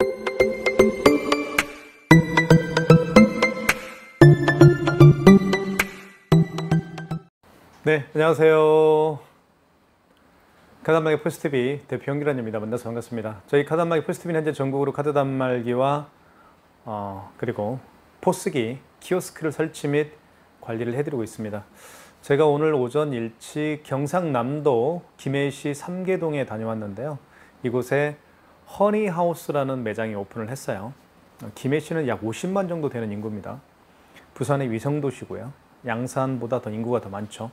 네, 안녕하세요. 카드단말기 포스TV 대표 현기란입니다. 만나서 반갑습니다. 저희 카드단말기 포스TV는 현재 전국으로 카드 단말기와 그리고 포스기, 키오스크를 설치 및 관리를 해드리고 있습니다. 제가 오늘 오전 일찍 경상남도 김해시 삼계동에 다녀왔는데요. 이곳에 허니하우스라는 매장이 오픈을 했어요. 김해시는 약 50만 정도 되는 인구입니다. 부산의 위성도시고요. 양산보다 더 인구가 더 많죠.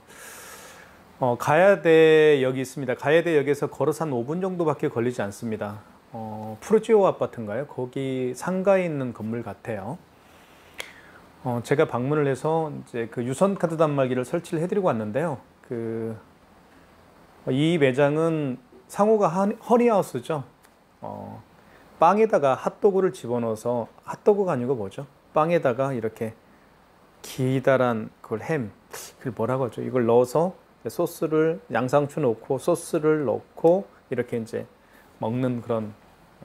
가야대역이 있습니다. 가야대역에서 걸어서 한 5분 정도밖에 걸리지 않습니다. 푸르지오 아파트인가요? 거기 상가에 있는 건물 같아요. 제가 방문을 해서 이제 그 유선 카드 단말기를 설치를 해드리고 왔는데요. 이 매장은 상호가 허니하우스죠. 빵에다가 핫도그를 집어넣어서, 핫도그가 아니고 뭐죠? 빵에다가 이렇게 기다란 그걸 그걸 뭐라고 하죠? 이걸 넣어서 소스를 양상추 넣고 소스를 넣고 이렇게 이제 먹는 그런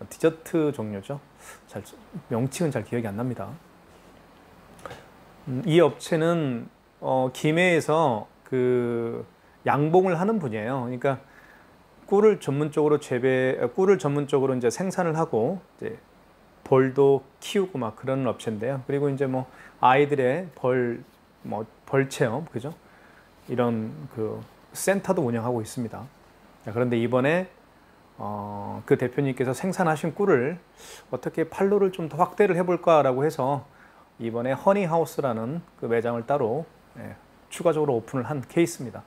디저트 종류죠. 명칭은 잘 기억이 안 납니다. 이 업체는 김해에서 그 양봉을 하는 분이에요. 그러니까 꿀을 전문적으로 이제 생산을 하고 이제 벌도 키우고 막 그런 업체인데요. 그리고 이제 뭐 아이들의 벌 체험, 그죠? 이런 그 센터도 운영하고 있습니다. 그런데 이번에 그 대표님께서 생산하신 꿀을 어떻게 판로를 좀 더 확대를 해볼까라고 해서 이번에 허니하우스라는 그 매장을 따로 추가적으로 오픈을 한 케이스입니다.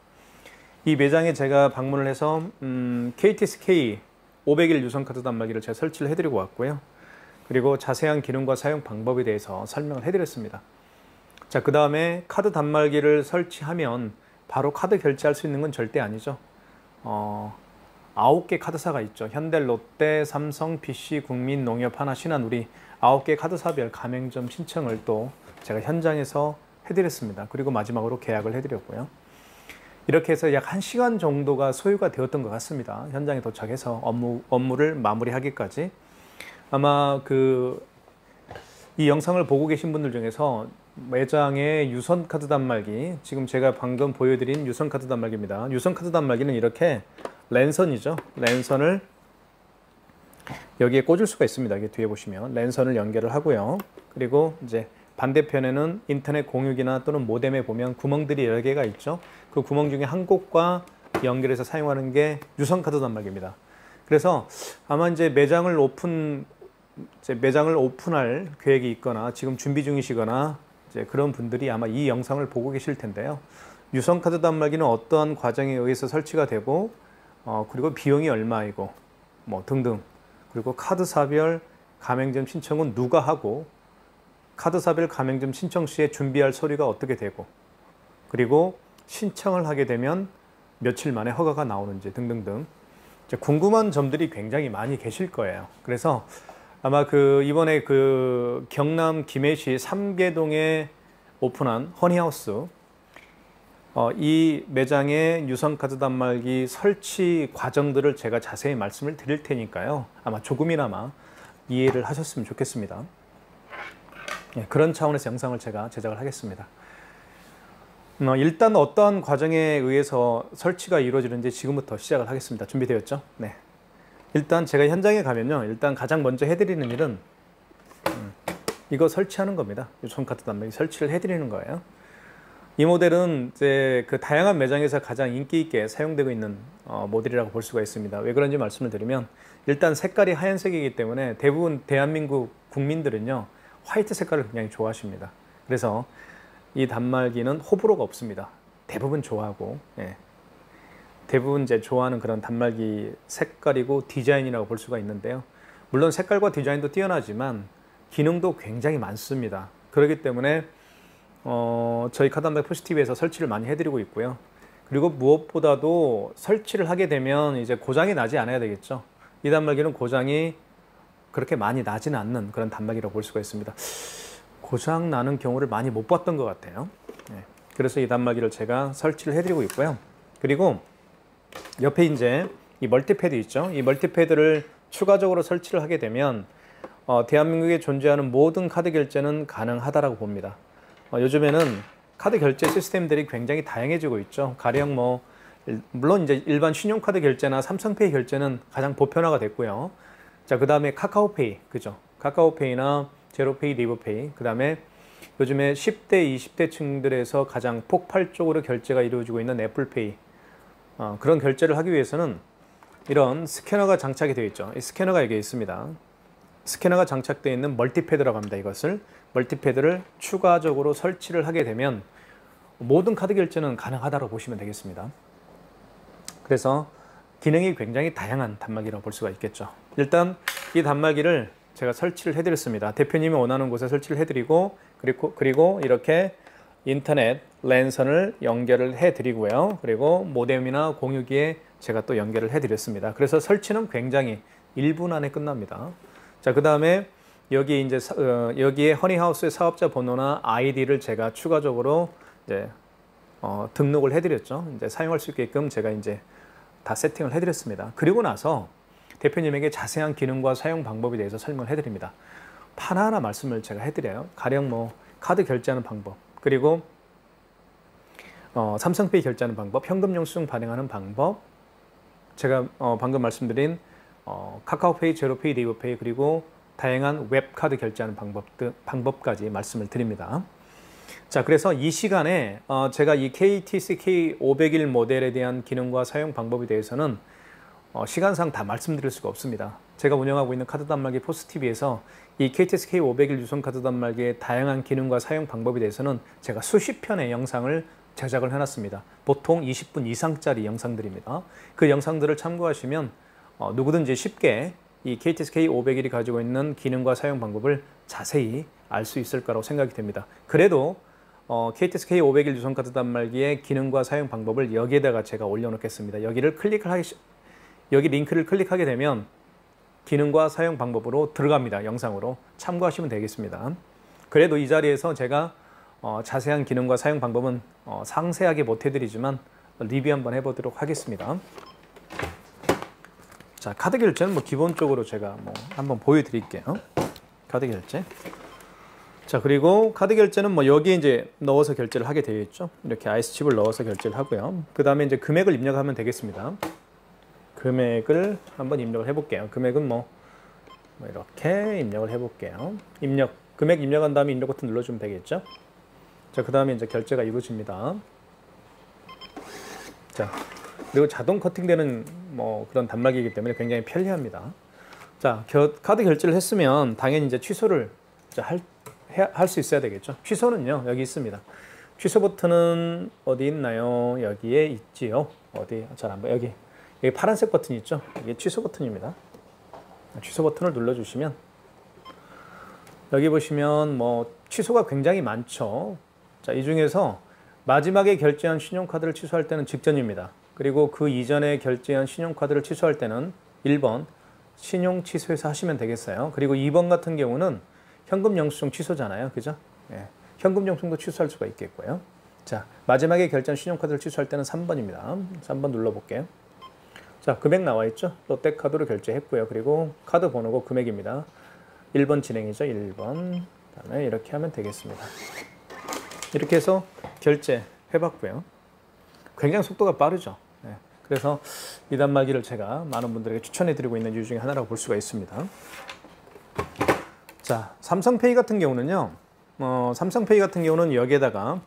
이 매장에 제가 방문을 해서 KTSK 500일 유선카드 단말기를 제가 설치를 해드리고 왔고요. 그리고 자세한 기능과 사용 방법에 대해서 설명을 해드렸습니다. 자, 그 다음에 카드 단말기를 설치하면 바로 카드 결제할 수 있는 건 절대 아니죠. 9개 카드사가 있죠. 현대, 롯데, 삼성, PC, 국민, 농협, 하나, 신한우리 9개 카드사별 가맹점 신청을 또 제가 현장에서 해드렸습니다. 그리고 마지막으로 계약을 해드렸고요. 이렇게 해서 약 1시간 정도가 소요가 되었던 것 같습니다. 현장에 도착해서 업무를 마무리하기까지. 아마 이 영상을 보고 계신 분들 중에서 매장의 유선 카드 단말기, 지금 제가 방금 보여드린 유선 카드 단말기입니다. 유선 카드 단말기는 이렇게 랜선이죠. 랜선을 여기에 꽂을 수가 있습니다. 여기 뒤에 보시면 랜선을 연결을 하고요. 그리고 이제 반대편에는 인터넷 공유기나 또는 모뎀에 보면 구멍들이 여러 개가 있죠. 그 구멍 중에 한 곳과 연결해서 사용하는 게 유선 카드 단말기입니다. 그래서 아마 이제 매장을 오픈할 계획이 있거나 지금 준비 중이시거나 이제 그런 분들이 아마 이 영상을 보고 계실 텐데요. 유선 카드 단말기는 어떠한 과정에 의해서 설치가 되고 그리고 비용이 얼마이고 뭐 등등, 그리고 카드사별 가맹점 신청은 누가 하고 카드사별 가맹점 신청 시에 준비할 서류가 어떻게 되고, 그리고 신청을 하게 되면 며칠 만에 허가가 나오는지 등등등 궁금한 점들이 굉장히 많이 계실 거예요. 그래서 아마 이번에 경남 김해시 삼계동에 오픈한 허니하우스, 이 매장의 유선카드 단말기 설치 과정들을 제가 자세히 말씀을 드릴 테니까요. 아마 조금이나마 이해를 하셨으면 좋겠습니다. 그런 차원에서 영상을 제가 제작을 하겠습니다. 일단 어떠한 과정에 의해서 설치가 이루어지는지 지금부터 시작을 하겠습니다. 준비되었죠? 네. 일단 제가 현장에 가면요. 일단 가장 먼저 해드리는 일은 이거 설치하는 겁니다. 유선카드 단말기 설치를 해드리는 거예요. 이 모델은 이제 다양한 매장에서 가장 인기 있게 사용되고 있는 모델이라고 볼 수가 있습니다. 왜 그런지 말씀을 드리면, 일단 색깔이 하얀색이기 때문에 대부분 대한민국 국민들은요 화이트 색깔을 굉장히 좋아하십니다. 그래서 이 단말기는 호불호가 없습니다. 대부분 좋아하고, 대부분 이제 좋아하는 그런 단말기 색깔이고 디자인이라고 볼 수가 있는데요. 물론 색깔과 디자인도 뛰어나지만 기능도 굉장히 많습니다. 그렇기 때문에 저희 카드단말기 포스TV에서 설치를 많이 해드리고 있고요. 그리고 무엇보다도 설치를 하게 되면 이제 고장이 나지 않아야 되겠죠. 이 단말기는 고장이 그렇게 많이 나지는 않는 그런 단말기라고 볼 수가 있습니다. 고장 나는 경우를 많이 못 봤던 것 같아요. 그래서 이 단말기를 제가 설치를 해드리고 있고요. 그리고 옆에 이제 이 멀티패드 있죠. 이 멀티패드를 추가적으로 설치를 하게 되면 대한민국에 존재하는 모든 카드 결제는 가능하다라고 봅니다. 요즘에는 카드 결제 시스템들이 굉장히 다양해지고 있죠. 가령 뭐 물론 이제 일반 신용카드 결제나 삼성페이 결제는 가장 보편화가 됐고요. 자, 그 다음에 카카오페이, 그죠? 카카오페이나 제로페이, 네이버페이. 그 다음에 요즘에 10대, 20대 층들에서 가장 폭발적으로 결제가 이루어지고 있는 애플페이. 그런 결제를 하기 위해서는 이런 스캐너가 장착이 되어 있죠. 이 스캐너가 여기 있습니다. 스캐너가 장착되어 있는 멀티패드라고 합니다. 이것을 멀티패드를 추가적으로 설치를 하게 되면 모든 카드 결제는 가능하다고 보시면 되겠습니다. 그래서 기능이 굉장히 다양한 단말기라고 볼 수가 있겠죠. 일단 이 단말기를 제가 설치를 해드렸습니다. 대표님이 원하는 곳에 설치를 해드리고 그리고 이렇게 인터넷 랜선을 연결을 해드리고요. 그리고 모뎀이나 공유기에 제가 또 연결을 해드렸습니다. 그래서 설치는 굉장히 1분 안에 끝납니다. 자, 그 다음에 여기 이제 여기에 허니하우스의 사업자 번호나 아이디를 제가 추가적으로 이제 등록을 해드렸죠. 이제 사용할 수 있게끔 제가 이제 다 세팅을 해드렸습니다. 그리고 나서 대표님에게 자세한 기능과 사용 방법에 대해서 설명을 해드립니다. 하나하나 말씀을 제가 해드려요. 가령 뭐 카드 결제하는 방법, 그리고 삼성페이 결제하는 방법, 현금 영수증 발행하는 방법, 제가 방금 말씀드린 카카오페이, 제로페이, 네이버페이, 그리고 다양한 웹카드 결제하는 방법까지 말씀을 드립니다. 자, 그래서 이 시간에 제가 이 KTC K501 모델에 대한 기능과 사용 방법에 대해서는 시간상 다 말씀드릴 수가 없습니다. 제가 운영하고 있는 카드 단말기 포스TV에서 이 KTC K501 유선 카드 단말기의 다양한 기능과 사용 방법에 대해서는 제가 수십 편의 영상을 제작을 해놨습니다. 보통 20분 이상짜리 영상들입니다. 그 영상들을 참고하시면 누구든지 쉽게 이 KTC K501이 가지고 있는 기능과 사용 방법을 자세히 알 수 있을 거라고 생각이 됩니다. 그래도 KTC K501 유선 카드 단말기의 기능과 사용 방법을 여기에다가 제가 올려놓겠습니다. 여기 링크를 클릭하게 되면 기능과 사용 방법으로 들어갑니다. 영상으로 참고하시면 되겠습니다. 그래도 이 자리에서 제가 자세한 기능과 사용 방법은 상세하게 못 해드리지만 리뷰 한번 해보도록 하겠습니다. 자, 카드 결제는 뭐 기본적으로 제가 뭐 한번 보여드릴게요. 카드 결제. 자, 그리고 카드 결제는 뭐 여기에 이제 넣어서 결제를 하게 되어 있죠. 이렇게 아이스칩을 넣어서 결제를 하고요. 그 다음에 이제 금액을 입력하면 되겠습니다. 금액을 한번 입력을 해볼게요. 금액은 뭐 이렇게 입력을 해볼게요. 금액 입력한 다음에 입력 버튼 눌러주면 되겠죠. 자, 그 다음에 이제 결제가 이루어집니다. 자, 그리고 자동 커팅되는 뭐 그런 단말기이기 때문에 굉장히 편리합니다. 자, 카드 결제를 했으면 당연히 이제 취소를 할 수 있어야 되겠죠. 취소는요, 여기 있습니다. 취소 버튼은 어디 있나요? 여기에 있지요. 어디? 잘 안 보여. 여기 파란색 버튼이 있죠. 이게 취소 버튼입니다. 취소 버튼을 눌러주시면 여기 보시면 뭐 취소가 굉장히 많죠. 자, 이 중에서 마지막에 결제한 신용카드를 취소할 때는 직전입니다. 그리고 그 이전에 결제한 신용카드를 취소할 때는 1번 신용 취소해서 하시면 되겠어요. 그리고 2번 같은 경우는 현금 영수증 취소잖아요. 그죠? 예. 현금 영수증도 취소할 수가 있겠고요. 자, 마지막에 결제한 신용카드를 취소할 때는 3번입니다. 3번 눌러볼게요. 자, 금액 나와 있죠? 롯데카드로 결제했고요. 그리고 카드 번호고 금액입니다. 1번 진행이죠. 1번. 그다음에 이렇게 하면 되겠습니다. 이렇게 해서 결제해봤고요. 굉장히 속도가 빠르죠. 네. 그래서 이 단말기를 제가 많은 분들에게 추천해드리고 있는 이유 중에 하나라고 볼 수가 있습니다. 자, 삼성페이 같은 경우는요. 삼성페이 같은 경우는 여기에다가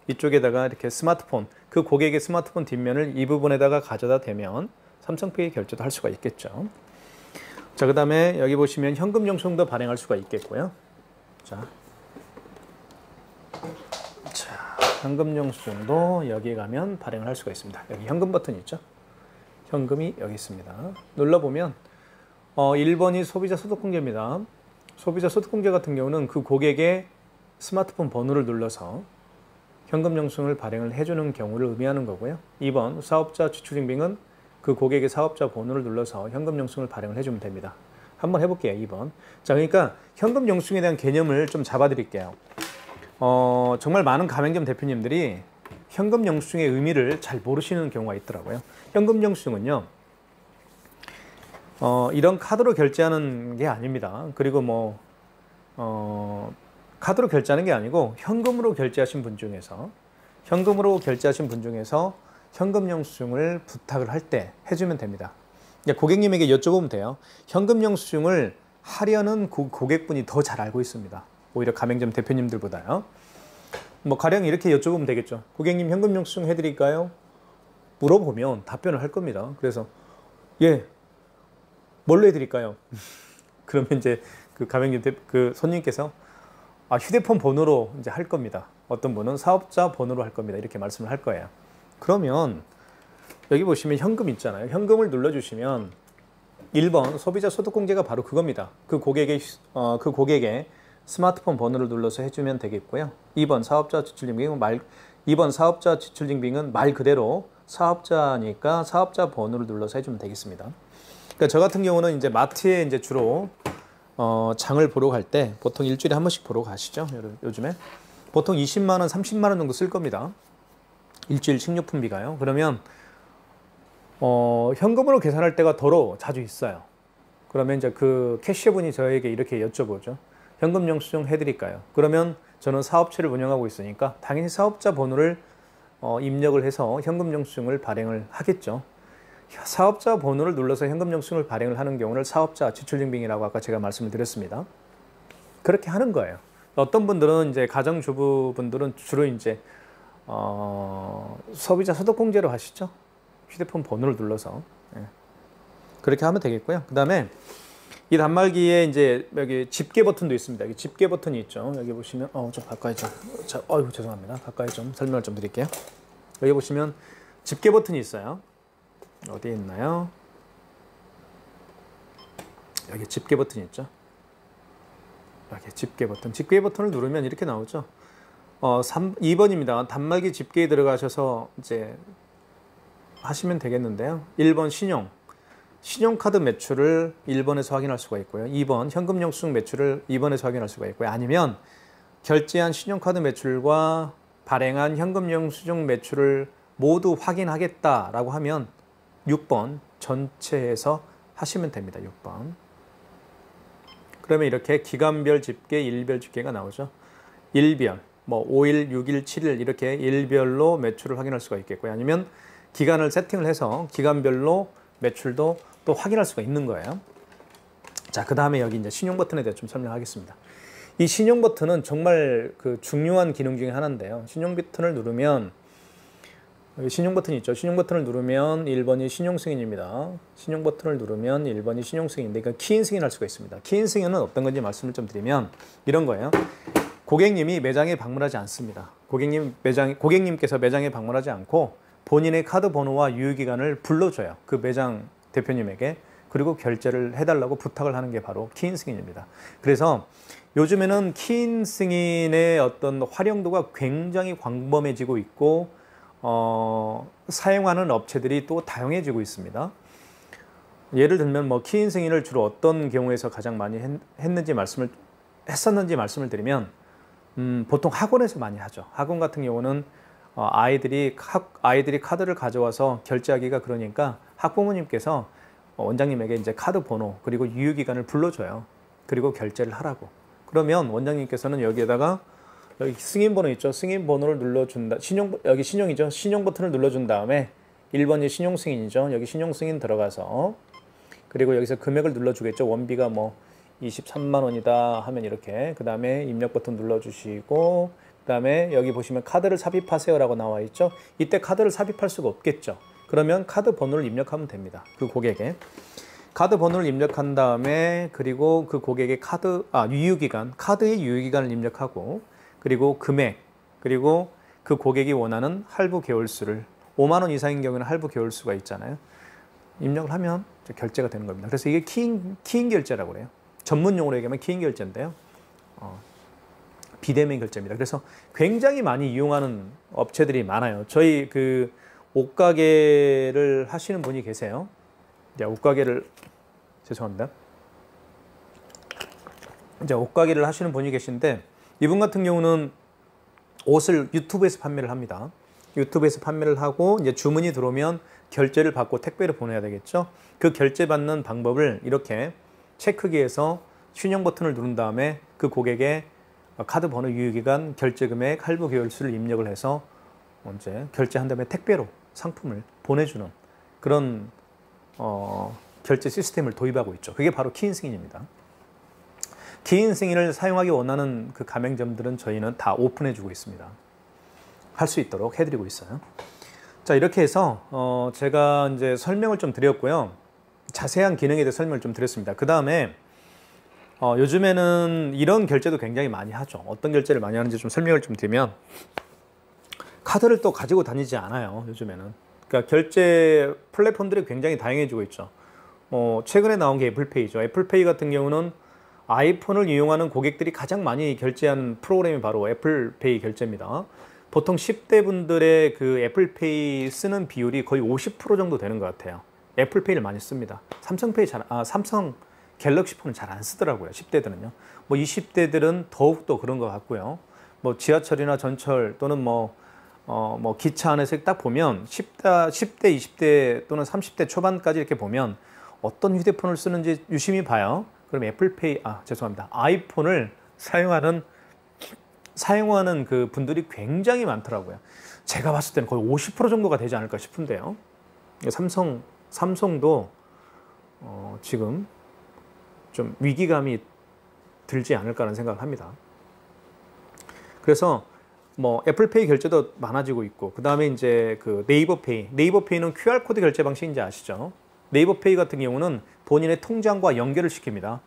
이쪽에다가 이렇게 스마트폰, 그 고객의 스마트폰 뒷면을 이 부분에다가 가져다 대면 삼성페이 결제도 할 수가 있겠죠. 자, 그 다음에 여기 보시면 현금 영수증도 발행할 수가 있겠고요. 자, 현금 영수증도 여기에 가면 발행을 할 수가 있습니다. 여기 현금 버튼 있죠? 현금이 여기 있습니다. 눌러보면 1번이 소비자 소득공제입니다. 소비자 소득공제 같은 경우는 그 고객의 스마트폰 번호를 눌러서 현금 영수증을 발행을 해주는 경우를 의미하는 거고요. 2번 사업자 지출증빙은 그 고객의 사업자 번호를 눌러서 현금 영수증을 발행을 해주면 됩니다. 한번 해볼게요. 2번. 자, 그러니까 현금 영수증에 대한 개념을 좀 잡아드릴게요. 정말 많은 가맹점 대표님들이 현금 영수증의 의미를 잘 모르시는 경우가 있더라고요. 현금 영수증은요, 이런 카드로 결제하는 게 아닙니다. 그리고 카드로 결제하는 게 아니고 현금으로 결제하신 분 중에서 현금 영수증을 부탁을 할 때 해주면 됩니다. 고객님에게 여쭤보면 돼요. 현금 영수증을 하려는 고객분이 더 잘 알고 있습니다. 오히려 가맹점 대표님들보다요. 가령 이렇게 여쭤보면 되겠죠. 고객님 현금 영수증 해드릴까요? 물어보면 답변을 할 겁니다. 그래서 예, 뭘로 해드릴까요? 그러면 이제 그 가맹점 그 손님께서 휴대폰 번호로 이제 할 겁니다. 어떤 분은 사업자 번호로 할 겁니다. 이렇게 말씀을 할 거예요. 그러면 여기 보시면 현금 있잖아요. 현금을 눌러주시면 1번 소비자 소득공제가 바로 그겁니다. 그 고객의 스마트폰 번호를 눌러서 해주면 되겠고요. 2번 사업자 지출증빙은 말 그대로 사업자니까 사업자 번호를 눌러서 해주면 되겠습니다. 그러니까 저 같은 경우는 이제 마트에 이제 주로 장을 보러 갈 때 보통 일주일에 한 번씩 보러 가시죠. 요즘에 보통 20만 원, 30만 원 정도 쓸 겁니다. 일주일 식료품비가요. 그러면 현금으로 계산할 때가 더러 자주 있어요. 그러면 이제 그 캐시어분이 저에게 이렇게 여쭤보죠. 현금 영수증 해드릴까요? 그러면 저는 사업체를 운영하고 있으니까 당연히 사업자 번호를 입력을 해서 현금 영수증을 발행을 하겠죠. 사업자 번호를 눌러서 현금 영수증을 발행을 하는 경우를 사업자 지출증빙이라고 아까 제가 말씀을 드렸습니다. 그렇게 하는 거예요. 어떤 분들은 이제 가정주부분들은 주로 이제 소비자 소득공제로 하시죠. 휴대폰 번호를 눌러서 그렇게 하면 되겠고요. 그 다음에 이 단말기에 이제 여기 집게 버튼도 있습니다. 여기 집게 버튼이 있죠. 여기 보시면 좀 가까이 좀 죄송합니다. 가까이 좀 설명을 좀 드릴게요. 여기 보시면 집게 버튼이 있어요. 어디에 있나요? 여기 집게 버튼이 있죠. 여기 집게 버튼을 누르면 이렇게 나오죠. 2번입니다. 단말기 집게에 들어가셔서 이제 하시면 되겠는데요. 1번 신용카드 매출을 1번에서 확인할 수가 있고요. 2번 현금 영수증 매출을 2번에서 확인할 수가 있고요. 아니면 결제한 신용카드 매출과 발행한 현금 영수증 매출을 모두 확인하겠다라고 하면 6번 전체에서 하시면 됩니다. 6번. 그러면 이렇게 기간별 집계, 일별 집계가 나오죠. 일별, 5일, 6일, 7일 이렇게 일별로 매출을 확인할 수가 있겠고요. 아니면 기간을 세팅을 해서 기간별로 매출도 또 확인할 수가 있는 거예요. 자, 그 다음에 여기 이제 신용 버튼에 대해 좀 설명하겠습니다. 이 신용 버튼은 정말 그 중요한 기능 중에 하나인데요. 신용 버튼을 누르면 여기 신용 버튼이 있죠. 신용 버튼을 누르면 1번이 신용 승인입니다. 신용 버튼을 누르면 1번이 신용 승인인데 그러니까 키인 승인할 수가 있습니다. 키인 승인은 어떤 건지 말씀을 좀 드리면 이런 거예요. 고객님이 매장에 방문하지 않습니다. 고객님께서 매장에 방문하지 않고 본인의 카드 번호와 유효기간을 불러줘요. 그 매장 대표님에게. 그리고 결제를 해달라고 부탁을 하는 게 바로 키인 승인입니다. 그래서 요즘에는 키인 승인의 어떤 활용도가 굉장히 광범해지고 있고 사용하는 업체들이 또 다양해지고 있습니다. 예를 들면 키인 승인을 주로 어떤 경우에서 가장 많이 했는지 말씀을 드리면 보통 학원에서 많이 하죠. 학원 같은 경우는 아이들이 카드를 가져와서 결제하기가 그러니까 학부모님께서 원장님에게 이제 카드 번호 그리고 유효기간을 불러줘요. 그리고 결제를 하라고. 그러면 원장님께서는 여기에다가 여기 승인 번호 있죠. 승인 번호를 눌러준다. 여기 신용이죠. 신용 버튼을 눌러준 다음에 1번이 신용 승인이죠. 여기 신용 승인 들어가서 그리고 여기서 금액을 눌러주겠죠. 원비가 23만 원이다 하면 이렇게 그 다음에 입력 버튼 눌러주시고 그 다음에 여기 보시면 카드를 삽입하세요 라고 나와 있죠. 이때 카드를 삽입할 수가 없겠죠. 그러면 카드 번호를 입력하면 됩니다. 그 고객의 카드 번호를 입력한 다음에 그리고 그 고객의 카드의 유효기간을 입력하고 그리고 금액 그리고 그 고객이 원하는 할부 개월수를 5만 원 이상인 경우에는 할부 개월수가 있잖아요. 입력을 하면 결제가 되는 겁니다. 그래서 이게 키인 결제라고 그래요. 전문 용어로 얘기하면 키인 결제인데요. 비대면 결제입니다. 그래서 굉장히 많이 이용하는 업체들이 많아요. 저희 그 옷가게를 하시는 분이 계세요. 죄송합니다. 이제 옷가게를 하시는 분이 계신데 이분 같은 경우는 옷을 유튜브에서 판매를 합니다. 유튜브에서 판매를 하고 이제 주문이 들어오면 결제를 받고 택배로 보내야 되겠죠. 그 결제 받는 방법을 이렇게 체크기에서 신용 버튼을 누른 다음에 그 고객의 카드 번호, 유효기간, 결제 금액, 할부 개월수를 입력을 해서 이제 결제한 다음에 택배로 상품을 보내주는 그런 결제 시스템을 도입하고 있죠. 그게 바로 키인 승인입니다. 키인 승인을 사용하기 원하는 그 가맹점들은 저희는 다 오픈해주고 있습니다. 할 수 있도록 해드리고 있어요. 자, 이렇게 해서 제가 이제 설명을 좀 드렸고요. 자세한 기능에 대해 설명을 좀 드렸습니다. 그 다음에 요즘에는 이런 결제도 굉장히 많이 하죠. 어떤 결제를 많이 하는지 좀 설명을 좀 드리면, 카드를 또 가지고 다니지 않아요. 요즘에는. 그러니까 결제 플랫폼들이 굉장히 다양해지고 있죠. 최근에 나온 게 애플페이죠. 애플페이 같은 경우는 아이폰을 이용하는 고객들이 가장 많이 결제하는 프로그램이 바로 애플페이 결제입니다. 보통 10대 분들의 그 애플페이 쓰는 비율이 거의 50% 정도 되는 것 같아요. 애플페이를 많이 씁니다. 삼성 갤럭시 폰은 잘 안 쓰더라고요. 10대들은요. 뭐 20대들은 더욱더 그런 것 같고요. 뭐 지하철이나 전철 또는 뭐 기차 안에서 딱 보면 10대, 20대 또는 30대 초반까지 이렇게 보면 어떤 휴대폰을 쓰는지 유심히 봐요. 그럼 애플페이, 죄송합니다. 아이폰을 사용하는 그 분들이 굉장히 많더라고요. 제가 봤을 때는 거의 50% 정도가 되지 않을까 싶은데요. 삼성도 지금 좀 위기감이 들지 않을까라는 생각을 합니다. 그래서 뭐 애플페이 결제도 많아지고 있고, 그 다음에 이제 그 네이버페이는 QR코드 결제 방식인지 아시죠? 네이버페이 같은 경우는 본인의 통장과 연결을 시킵니다.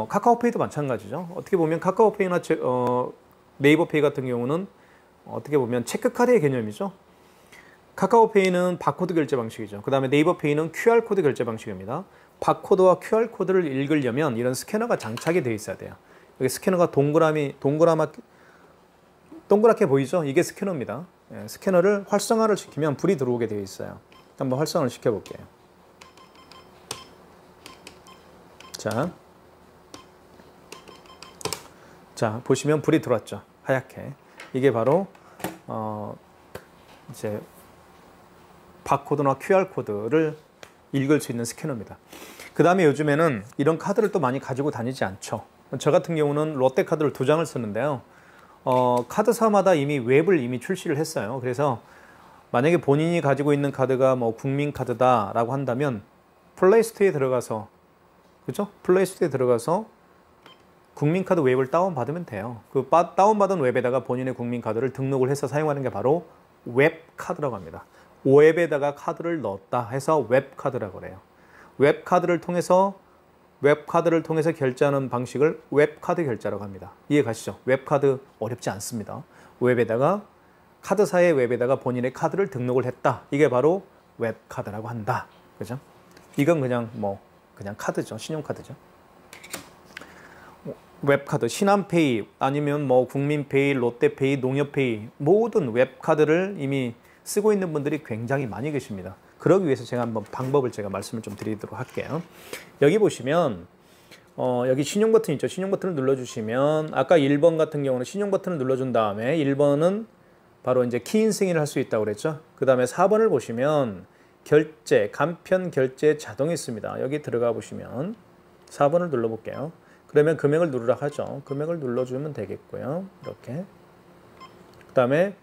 카카오페이도 마찬가지죠. 어떻게 보면 카카오페이나 네이버페이 같은 경우는 어떻게 보면 체크카드의 개념이죠. 카카오페이는 바코드 결제 방식이죠. 그 다음에 네이버페이는 QR코드 결제 방식입니다. 바코드와 QR코드를 읽으려면 이런 스캐너가 장착이 되어 있어야 돼요. 여기 스캐너가 동그랗게 보이죠? 이게 스캐너입니다. 스캐너를 활성화를 시키면 불이 들어오게 되어 있어요. 한번 활성화를 시켜볼게요. 자, 보시면 불이 들어왔죠. 하얗게. 이게 바로 이제 바코드나 QR코드를 읽을 수 있는 스캐너입니다. 그 다음에 요즘에는 이런 카드를 또 많이 가지고 다니지 않죠. 저 같은 경우는 롯데카드를 2장을 쓰는데요. 카드사마다 이미 웹을 출시를 했어요. 그래서 만약에 본인이 가지고 있는 카드가 뭐 국민카드다라고 한다면 플레이스토어에 들어가서, 그죠? 플레이스토어에 들어가서 국민카드 웹을 다운받으면 돼요. 그 다운받은 웹에다가 본인의 국민카드를 등록을 해서 사용하는 게 바로 웹카드라고 합니다. 웹에다가 카드를 넣었다 해서 웹카드라고 그래요. 웹카드를 통해서 결제하는 방식을 웹카드 결제라고 합니다. 이해 가시죠? 웹카드 어렵지 않습니다. 웹에다가, 카드사의 웹에다가 본인의 카드를 등록을 했다. 이게 바로 웹카드라고 한다. 그죠? 이건 그냥 카드죠. 신용카드죠. 웹카드, 신한페이, 아니면 뭐 국민페이, 롯데페이, 농협페이, 모든 웹카드를 이미 쓰고 있는 분들이 굉장히 많이 계십니다. 그러기 위해서 제가 한번 방법을 말씀을 좀 드리도록 할게요. 여기 보시면 여기 신용 버튼 있죠. 신용 버튼을 눌러주시면, 아까 1번 같은 경우는 신용 버튼을 눌러준 다음에 1번은 바로 이제 키인 승인을 할 수 있다고 그랬죠. 그 다음에 4번을 보시면 결제, 간편 결제 자동이 있습니다. 여기 들어가 보시면 4번을 눌러볼게요. 그러면 금액을 누르라 하죠. 금액을 눌러주면 되겠고요. 이렇게. 그 다음에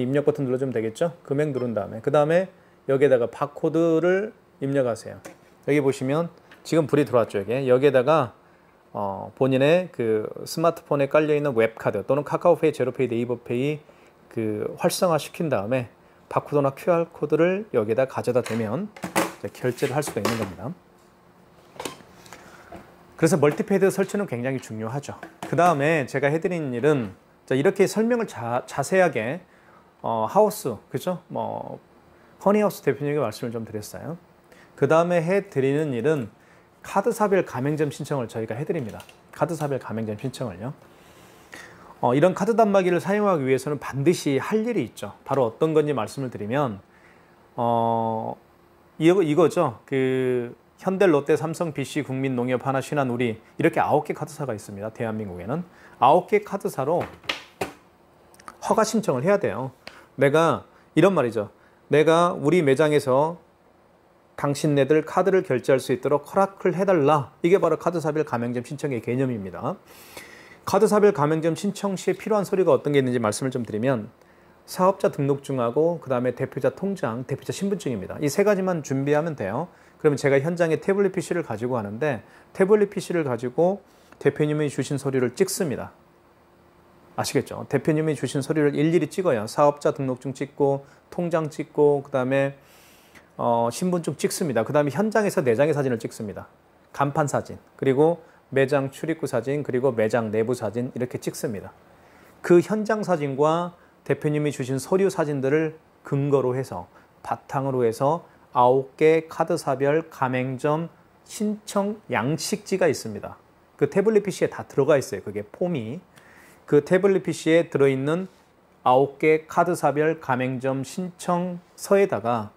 입력 버튼 눌러주면 되겠죠. 금액 누른 다음에. 그 다음에 여기에다가 바코드를 입력하세요. 여기 보시면 지금 불이 들어왔죠. 여기에다가 본인의 그 스마트폰에 깔려있는 웹카드 또는 카카오페이, 제로페이, 네이버페이 그 활성화 시킨 다음에 바코드나 QR코드를 여기에다 가져다 대면 이제 결제를 할 수가 있는 겁니다. 그래서 멀티패드 설치는 굉장히 중요하죠. 그 다음에 제가 해드린 일은, 자, 이렇게 설명을 자세하게 하우스, 그죠? 허니하우스 대표님에게 말씀을 좀 드렸어요. 그 다음에 해드리는 일은 카드사별 가맹점 신청을 저희가 해드립니다. 카드사별 가맹점 신청을요. 이런 카드 단말기를 사용하기 위해서는 반드시 할 일이 있죠. 바로 어떤 건지 말씀을 드리면, 이거죠. 그 현대, 롯데, 삼성, BC, 국민, 농협, 하나, 신한, 우리 이렇게 9개 카드사가 있습니다. 대한민국에는 9개 카드사로 허가 신청을 해야 돼요. 내가 이런 말이죠. 내가 우리 매장에서 당신네들 카드를 결제할 수 있도록 허락을 해달라. 이게 바로 카드사별 가맹점 신청의 개념입니다. 카드사별 가맹점 신청 시에 필요한 서류가 어떤 게 있는지 말씀을 좀 드리면 사업자 등록증하고 그 다음에 대표자 통장, 대표자 신분증입니다. 이 세 가지만 준비하면 돼요. 그러면 제가 현장에 태블릿 PC를 가지고 가는데 태블릿 PC를 가지고 대표님이 주신 서류를 찍습니다. 아시겠죠? 대표님이 주신 서류를 일일이 찍어요. 사업자 등록증 찍고 통장 찍고 그 다음에 신분증 찍습니다. 그 다음에 현장에서 내장의 사진을 찍습니다. 간판 사진, 그리고 매장 출입구 사진, 그리고 매장 내부 사진 이렇게 찍습니다. 그 현장 사진과 대표님이 주신 서류 사진들을 근거로 해서 바탕으로 해서 9개 카드사별 가맹점 신청 양식지가 있습니다. 그 태블릿 PC에 다 들어가 있어요. 그게 폼이. 그 태블릿 PC에 들어있는 9개 카드사별 가맹점 신청서에다가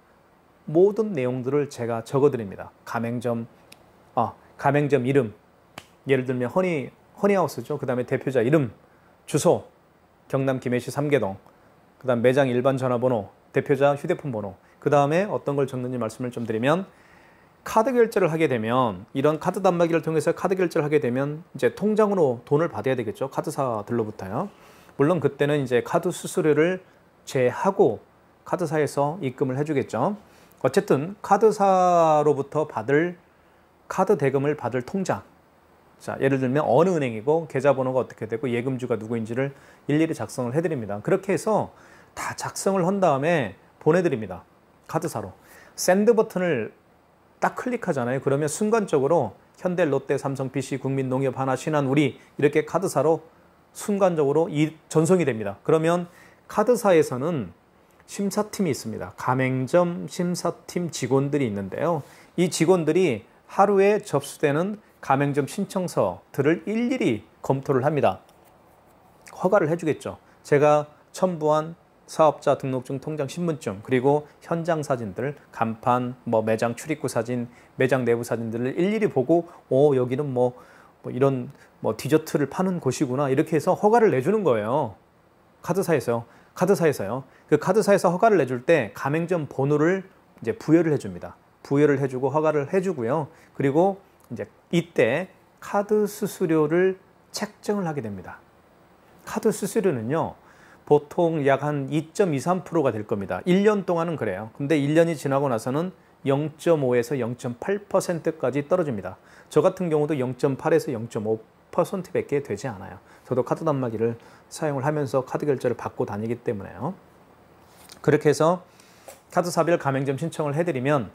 모든 내용들을 제가 적어드립니다. 가맹점 이름, 예를 들면 허니하우스죠. 그 다음에 대표자 이름, 주소, 경남 김해시 3개동, 그 다음 매장 일반 전화번호, 대표자 휴대폰 번호, 그 다음에 어떤 걸 적는지 말씀을 좀 드리면 카드 결제를 하게 되면 이런 카드 단말기를 통해서 카드 결제를 하게 되면 이제 통장으로 돈을 받아야 되겠죠. 카드사들로부터요. 물론 그때는 이제 카드 수수료를 제하고 카드사에서 입금을 해주겠죠. 어쨌든 카드사로부터 받을 카드 대금을 받을 통장. 자, 예를 들면 어느 은행이고 계좌번호가 어떻게 되고 예금주가 누구인지를 일일이 작성을 해드립니다. 그렇게 해서 다 작성을 한 다음에 보내드립니다. 카드사로. 샌드 버튼을 딱 클릭하잖아요. 그러면 순간적으로 현대, 롯데, 삼성, PC, 국민, 농협, 하나, 신한, 우리 이렇게 카드사로 순간적으로 전송이 됩니다. 그러면 카드사에서는 심사팀이 있습니다. 가맹점 심사팀 직원들이 있는데요. 이 직원들이 하루에 접수되는 가맹점 신청서들을 일일이 검토를 합니다. 허가를 해주겠죠. 제가 첨부한 사업자 등록증, 통장, 신분증, 그리고 현장 사진들, 간판, 매장 출입구 사진, 매장 내부 사진들을 일일이 보고 여기는 이런 디저트를 파는 곳이구나 이렇게 해서 허가를 내주는 거예요. 카드사에서요. 그 카드사에서 허가를 내줄 때 가맹점 번호를 이제 부여를 해줍니다. 부여를 해주고 허가를 해주고요. 그리고 이제 이때 카드 수수료를 책정을 하게 됩니다. 카드 수수료는요. 보통 약 한 2.23%가 될 겁니다. 1년 동안은 그래요. 근데 1년이 지나고 나서는 0.5에서 0.8%까지 떨어집니다. 저 같은 경우도 0.8에서 0.5%밖에 되지 않아요. 저도 카드 단말기를 사용을 하면서 카드 결제를 받고 다니기 때문에요. 그렇게 해서 카드사별 가맹점 신청을 해드리면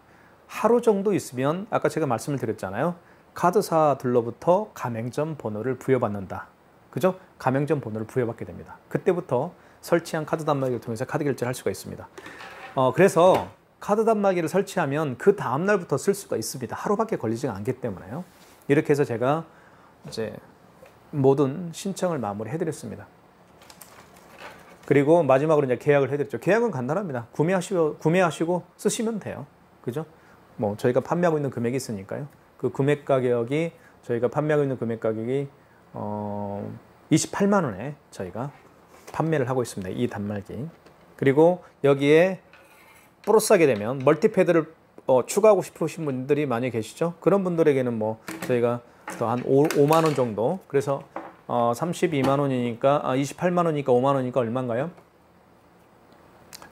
하루 정도 있으면 아까 제가 말씀을 드렸잖아요. 카드사들로부터 가맹점 번호를 부여받는다. 그죠? 가맹점 번호를 부여받게 됩니다. 그때부터 설치한 카드 단말기를 통해서 카드 결제를 할 수가 있습니다. 그래서 카드 단말기를 설치하면 그 다음 날부터 쓸 수가 있습니다. 하루밖에 걸리지가 않기 때문에요. 이렇게 해서 제가 이제 모든 신청을 마무리해 드렸습니다. 그리고 마지막으로 이제 계약을 해드렸죠. 계약은 간단합니다. 구매하시고 쓰시면 돼요. 그죠? 저희가 판매하고 있는 금액이 있으니까요. 그 금액 가격이 저희가 판매하고 있는 금액 가격이 28만 원에 저희가 판매를 하고 있습니다. 이 단말기. 그리고 여기에 플러스 하게 되면 멀티패드를 추가하고 싶으신 분들이 많이 계시죠. 그런 분들에게는 저희가 더 한 5만 원 정도. 그래서 32만 원이니까 28만 원이니까 5만 원이니까 얼마인가요?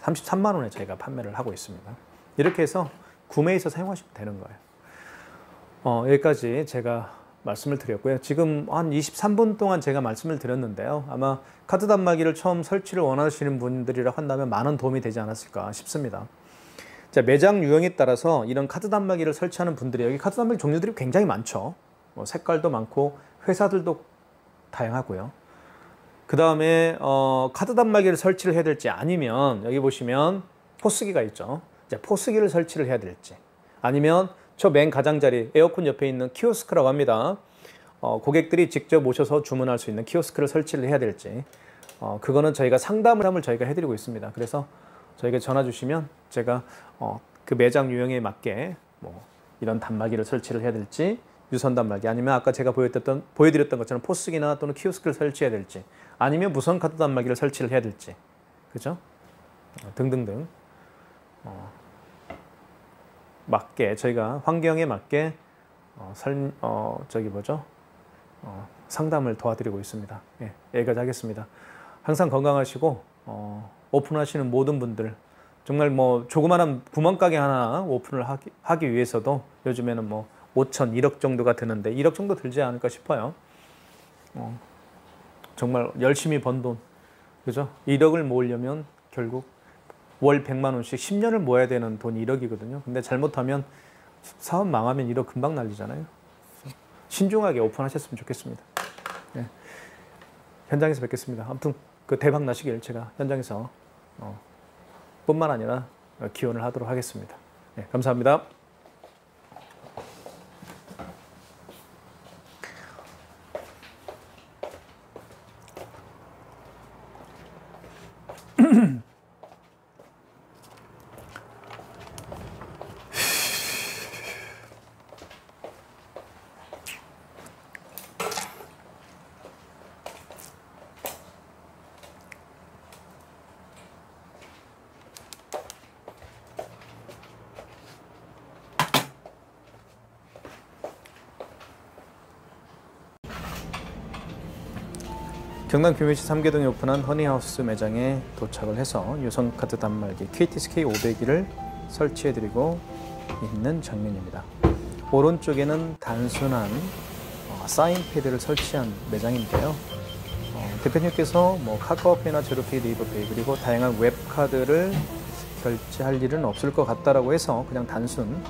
33만 원에 저희가 판매를 하고 있습니다. 이렇게 해서 구매해서 사용하시면 되는 거예요. 여기까지 제가 말씀을 드렸고요. 지금 한 23분 동안 제가 말씀을 드렸는데요. 아마 카드 단말기를 처음 설치를 원하시는 분들이라 한다면 많은 도움이 되지 않았을까 싶습니다. 자, 매장 유형에 따라서 이런 카드 단말기를 설치하는 분들이 여기 카드 단말기 종류들이 굉장히 많죠. 색깔도 많고 회사들도 다양하고요. 그 다음에 카드 단말기를 설치를 해야 될지 아니면 여기 보시면 포스기가 있죠. 이제 포스기를 설치를 해야 될지 아니면 저 맨 가장자리 에어컨 옆에 있는 키오스크라고 합니다. 고객들이 직접 오셔서 주문할 수 있는 키오스크를 설치를 해야 될지 그거는 저희가 상담을 저희가 해드리고 있습니다. 그래서 저희가 전화 주시면 제가 그 매장 유형에 맞게 이런 단말기를 설치를 해야 될지 유선 단말기 아니면 아까 제가 보여드렸던 것처럼 포스기나 또는 키오스크를 설치해야 될지 아니면 무선 카드 단말기를 설치를 해야 될지 그죠? 등등등 맞게 저희가 환경에 맞게 상담을 도와드리고 있습니다. 예, 여기까지 하겠습니다. 항상 건강하시고 오픈하시는 모든 분들 정말 뭐 조그마한 구멍가게 하나 오픈을 하기 위해서도 요즘에는 뭐 5천, 1억 정도가 드는데 1억 정도 들지 않을까 싶어요. 정말 열심히 번 돈, 그죠? 1억을 모으려면 결국 월 100만 원씩 10년을 모아야 되는 돈이 1억이거든요. 근데 잘못하면 사업 망하면 1억 금방 날리잖아요. 신중하게 오픈하셨으면 좋겠습니다. 네. 현장에서 뵙겠습니다. 아무튼 그 대박 나시길 제가 현장에서 뿐만 아니라 기원을 하도록 하겠습니다. 네, 감사합니다. 경남 규명시 삼계동에 오픈한 허니하우스 매장에 도착을 해서 유선카드 단말기 KTSK 500기를 설치해드리고 있는 장면입니다. 오른쪽에는 단순한 사인패드를 설치한 매장인데요. 대표님께서 뭐 카카오페이나 제로페이, 네이버페이 그리고 다양한 웹카드를 결제할 일은 없을 것 같다라고 해서 그냥 단순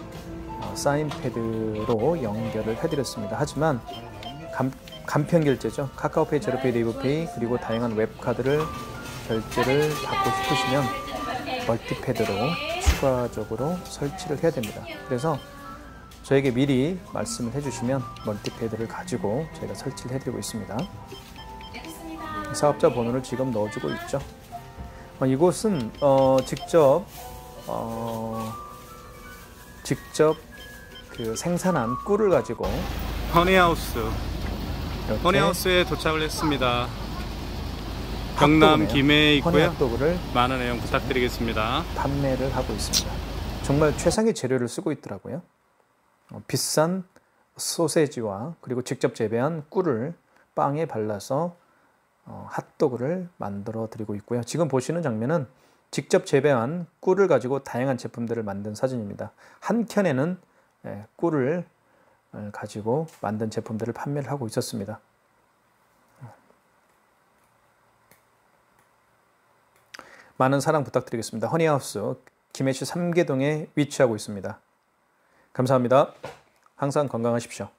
사인패드로 연결을 해드렸습니다. 하지만 간편 결제죠. 카카오페이, 제로페이, 네이버페이 그리고 다양한 웹카드를 결제를 받고 싶으시면 멀티패드로 추가적으로 설치를 해야 됩니다. 그래서 저에게 미리 말씀을 해주시면 멀티패드를 가지고 저희가 설치를 해드리고 있습니다. 사업자 번호를 지금 넣어주고 있죠. 이곳은 직접 그 생산한 꿀을 가지고 허니하우스에 도착을 했습니다. 경남 김해에 있고요. 많은 애용 부탁드리겠습니다. 판매를 하고 있습니다. 정말 최상의 재료를 쓰고 있더라고요. 비싼 소세지와 그리고 직접 재배한 꿀을 빵에 발라서 핫도그를 만들어 드리고 있고요. 지금 보시는 장면은 직접 재배한 꿀을 가지고 다양한 제품들을 만든 사진입니다. 한 켠에는 꿀을 가지고 만든 제품들을 판매를 하고 있었습니다. 많은 사랑 부탁드리겠습니다. 허니하우스 김해시 삼계동에 위치하고 있습니다. 감사합니다. 항상 건강하십시오.